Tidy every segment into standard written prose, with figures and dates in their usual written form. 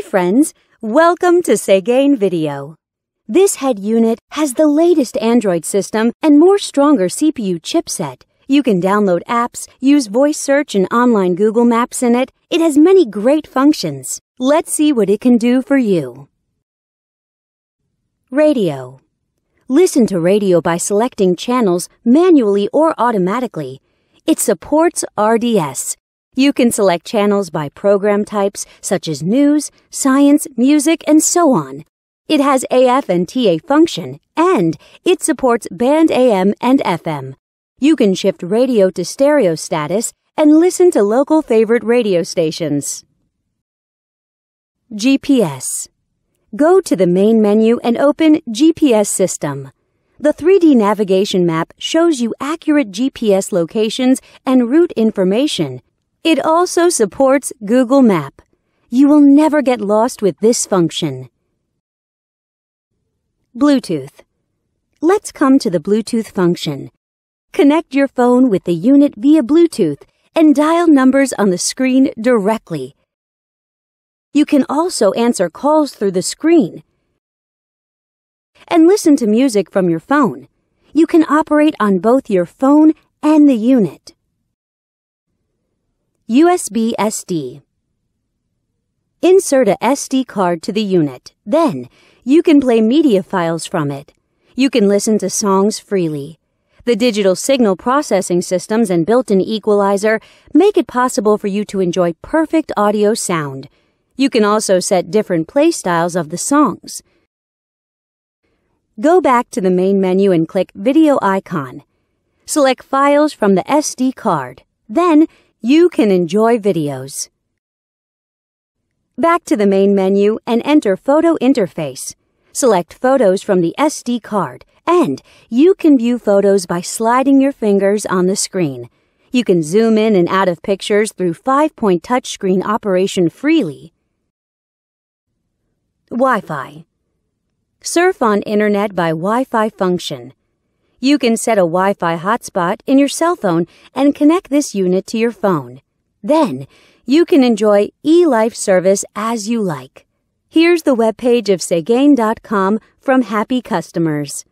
friends, welcome to Segain Video. This head unit has the latest Android system and more stronger CPU chipset. You can download apps, use voice search and online Google Maps in it. It has many great functions. Let's see what it can do for you. Radio. Listen to radio by selecting channels manually or automatically. It supports RDS. You can select channels by program types such as news, science, music, and so on. It has AF and TA function, and it supports band AM and FM. You can shift radio to stereo status and listen to local favorite radio stations. GPS. Go to the main menu and open GPS System. The 3D navigation map shows you accurate GPS locations and route information. It also supports Google Map. You will never get lost with this function. Bluetooth. Let's come to the Bluetooth function. Connect your phone with the unit via Bluetooth and dial numbers on the screen directly. You can also answer calls through the screen and listen to music from your phone. You can operate on both your phone and the unit. USB SD. Insert a SD card to the unit. Then, you can play media files from it. You can listen to songs freely. The digital signal processing systems and built-in equalizer make it possible for you to enjoy perfect audio sound. You can also set different play styles of the songs. Go back to the main menu and click Video icon. Select Files from the SD card. Then, you can enjoy videos. Back to the main menu and enter Photo Interface. Select Photos from the SD card, and you can view photos by sliding your fingers on the screen. You can zoom in and out of pictures through 5-point touchscreen operation freely. Wi-Fi. Surf on Internet by Wi-Fi function. You can set a Wi-Fi hotspot in your cell phone and connect this unit to your phone. Then, you can enjoy eLife service as you like. Here's the webpage of Segain.com from happy customers.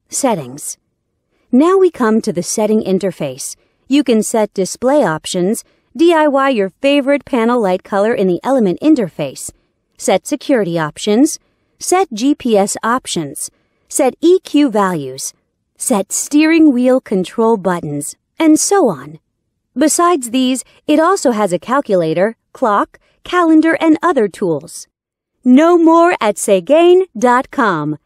Settings. Now we come to the setting interface. You can set display options, DIY your favorite panel light color in the element interface, set security options, set GPS options, set EQ values, set steering wheel control buttons, and so on. Besides these, it also has a calculator, clock, calendar, and other tools. Know more at Segain.com.